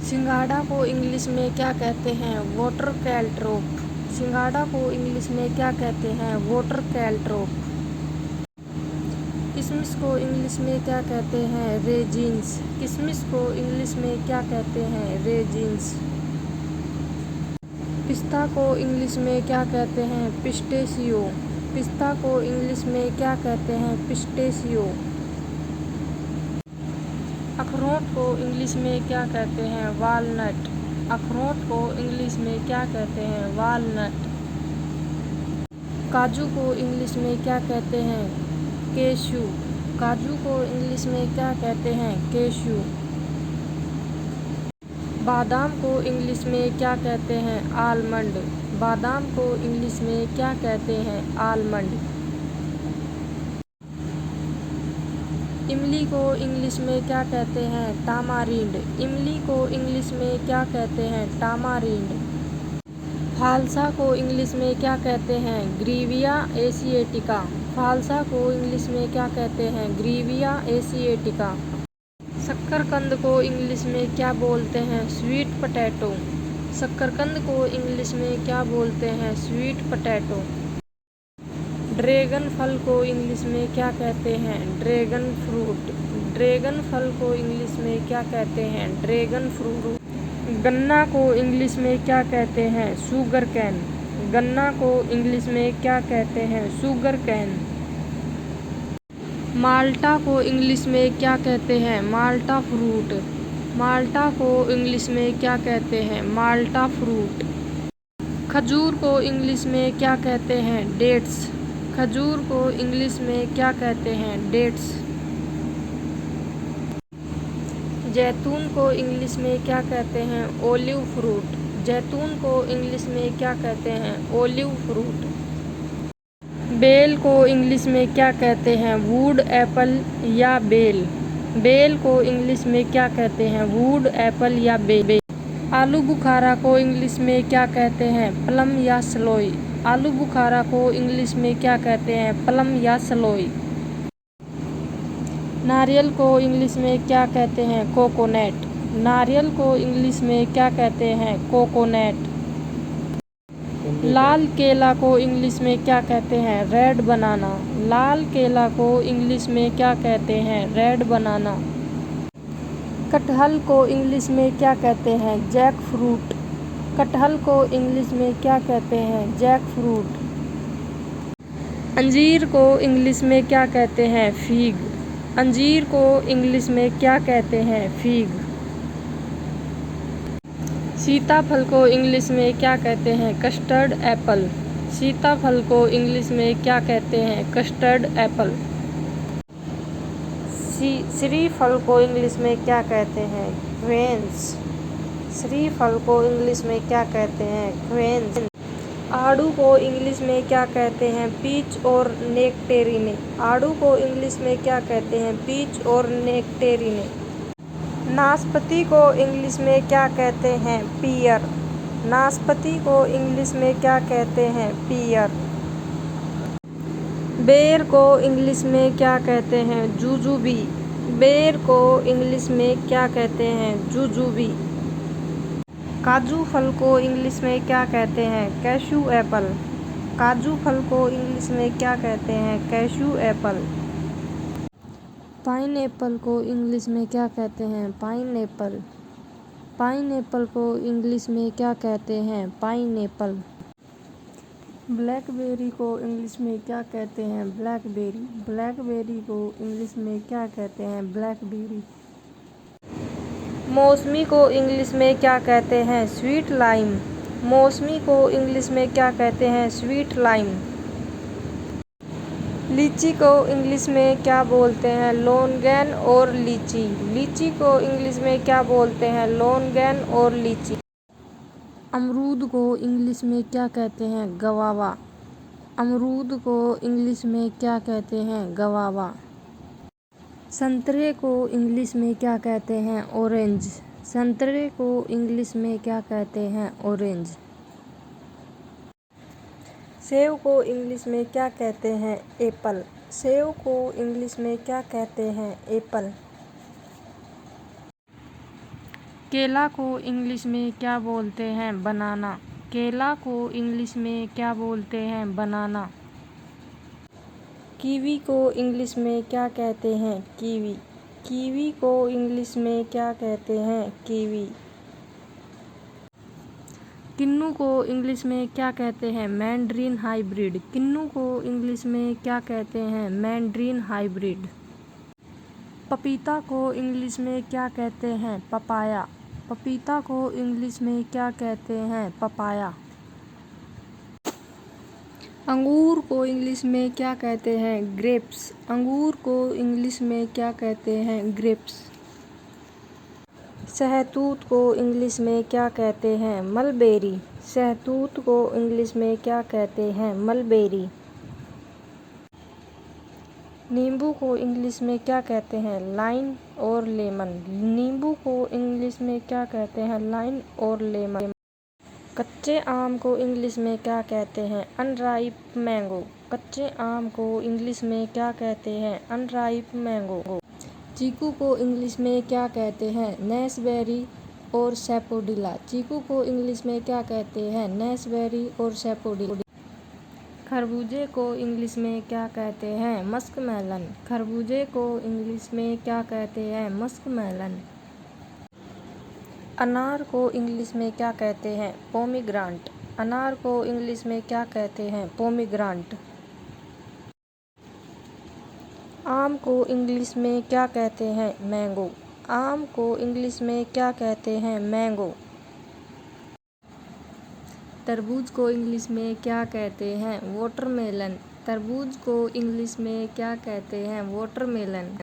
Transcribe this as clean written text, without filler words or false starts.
सिंघाड़ा को इंग्लिश में क्या कहते हैं? वाटर कैंटरूप। सिंघाड़ा को इंग्लिश में क्या कहते हैं? वाटर कैंटरूप। किशमिश को इंग्लिश में क्या कहते हैं? रेजिन्स। किशमिश को इंग्लिश में क्या कहते हैं? रेजिन्स। पिस्ता को इंग्लिश में क्या कहते हैं? पिस्टेशियो। पिस्ता को इंग्लिश में क्या कहते हैं? पिस्टेशियो। अखरोट को इंग्लिश में क्या कहते हैं? वालनट। अखरोट को इंग्लिश में क्या कहते हैं? वालनट। काजू को इंग्लिश में क्या कहते हैं? केशू। काजू को इंग्लिश में क्या कहते हैं? केशू। बादाम को इंग्लिश में क्या कहते हैं? आलमंड। बादाम को इंग्लिश में क्या कहते हैं? आलमंड। इमली को इंग्लिश में क्या कहते हैं? टामारिंड। इमली को इंग्लिश में क्या कहते हैं? टामारिंड। फालसा को इंग्लिश में क्या कहते हैं? ग्रीविया एशिएटिका। फालसा को इंग्लिश में क्या कहते हैं? ग्रीविया एशिएटिका। शक्करकंद को इंग्लिश में क्या बोलते हैं? Sweet potato. शक्करकंद को इंग्लिश में क्या बोलते हैं? Sweet potato. ड्रैगन फल को इंग्लिश में क्या कहते हैं? Dragon fruit. ड्रैगन फल को इंग्लिश में क्या कहते हैं? Dragon fruit. गन्ना को इंग्लिश में क्या कहते हैं? Sugar cane. गन्ना को इंग्लिश में क्या कहते हैं? Sugar cane. माल्टा को इंग्लिश में क्या कहते हैं? माल्टा फ्रूट। माल्टा को इंग्लिश में क्या कहते हैं? माल्टा फ्रूट। खजूर को इंग्लिश में क्या कहते हैं? डेट्स। खजूर को इंग्लिश में क्या कहते हैं? डेट्स। जैतून को इंग्लिश में क्या कहते हैं? Olive fruit. जैतून को इंग्लिश में क्या कहते हैं? Olive fruit. बेल को इंग्लिश में क्या कहते हैं? वुड एप्पल या बेल। बेल को इंग्लिश में क्या कहते हैं? वुड एप्पल या बेल। आलू बुखारा को इंग्लिश में क्या कहते हैं? प्लम या सलोई। आलू बुखारा को इंग्लिश में क्या कहते हैं? प्लम या सलोई। नारियल को इंग्लिश में क्या कहते हैं? कोकोनट। नारियल को इंग्लिश में क्या कहते हैं? कोकोनट। लाल केला को इंग्लिश में क्या कहते हैं? रेड बनाना। लाल केला को इंग्लिश में क्या कहते हैं? Red banana. कटहल को इंग्लिश में क्या कहते हैं? Jackfruit. कटहल को इंग्लिश में क्या कहते हैं? Jackfruit. अंजीर को इंग्लिश में क्या कहते हैं? फिग। अंजीर को इंग्लिश में क्या कहते हैं? फिग। सीताफल को इंग्लिश में क्या कहते हैं? Custard Apple. सीताफल को इंग्लिश में क्या कहते हैं? Custard Apple. श्रीफल को इंग्लिश में क्या कहते हैं? क्वेन्स। श्रीफल को इंग्लिश में क्या कहते हैं? क्वेन्स। आड़ू को इंग्लिश में क्या कहते हैं? पीच और नेक्टेरिने। आड़ू को इंग्लिश में क्या कहते हैं? पीच और नेक्टेरिने। नाशपाती को इंग्लिश में क्या कहते हैं? पियर। नाशपाती को इंग्लिश में क्या कहते हैं? पियर। बेर को इंग्लिश में क्या कहते हैं? जुजुबी। बेर को इंग्लिश में क्या कहते हैं? जुजुबी। काजू फल को इंग्लिश में क्या कहते हैं? Cashew Apple. काजू फल को इंग्लिश में क्या कहते हैं? Cashew Apple. पाइनएप्पल को इंग्लिश में क्या कहते हैं? पाइनएप्पल। पाइनएप्पल को इंग्लिश में क्या कहते हैं? पाइनएप्पल। ब्लैकबेरी को इंग्लिश में क्या कहते हैं? ब्लैकबेरी। ब्लैकबेरी को इंग्लिश में क्या कहते हैं? ब्लैकबेरी। मौसमी को इंग्लिश में क्या कहते हैं? Sweet lime. मौसमी को इंग्लिश में क्या कहते हैं? Sweet lime. लीची को इंग्लिश में क्या बोलते हैं? लोनगैन और लीची। लीची को इंग्लिश में क्या बोलते हैं? लोनगैन और लीची। अमरूद को इंग्लिश में क्या कहते हैं? गवावा। अमरूद को इंग्लिश में क्या कहते हैं? गवावा। संतरे को इंग्लिश में क्या कहते हैं? ऑरेंज। संतरे को इंग्लिश में क्या कहते हैं? ऑरेंज। सेब को इंग्लिश में क्या कहते हैं? एप्पल। सेब को इंग्लिश में क्या कहते हैं? एप्पल। केला को इंग्लिश में क्या बोलते हैं? बनाना। केला को इंग्लिश में क्या बोलते हैं? बनाना। कीवी को इंग्लिश में क्या कहते हैं? कीवी। कीवी को इंग्लिश में क्या कहते हैं? कीवी। किन्नू को इंग्लिश में क्या कहते हैं? Mandarin hybrid. किन्नू को इंग्लिश में क्या कहते हैं? Mandarin hybrid. पपीता को इंग्लिश में क्या कहते हैं? पपाया। पपीता को इंग्लिश में क्या कहते हैं? पपाया। अंगूर को इंग्लिश में क्या कहते हैं? ग्रेप्स। अंगूर को इंग्लिश में क्या कहते हैं? ग्रेप्स। शहतूत को इंग्लिश में क्या कहते हैं? मलबेरी। शहतूत को इंग्लिश में क्या कहते हैं? मलबेरी। नींबू को इंग्लिश में क्या कहते हैं? लाइम और लेमन। नींबू को इंग्लिश में क्या कहते हैं? लाइम और लेमन। कच्चे आम को इंग्लिश में क्या कहते हैं? Unripe mango. कच्चे आम को इंग्लिश में क्या कहते हैं? Unripe mango. चीकू को इंग्लिश में क्या कहते हैं? नेसबेरी और सैपोडिला। चीकू को इंग्लिश में क्या कहते हैं? नेसबेरी और सैपोडिला। खरबूजे को इंग्लिश में क्या कहते हैं? मस्कमेलन। खरबूजे को इंग्लिश में क्या कहते हैं? मस्कमेलन। अनार को इंग्लिश में क्या कहते हैं? पोमीग्रांट। अनार को इंग्लिश में क्या कहते हैं? पोमीग्रांट। आम को इंग्लिश में क्या कहते हैं? मैंगो। आम को इंग्लिश में क्या कहते हैं? मैंगो। तरबूज को इंग्लिश में क्या कहते हैं? वाटरमेलन। तरबूज को इंग्लिश में क्या कहते हैं? वाटरमेलन।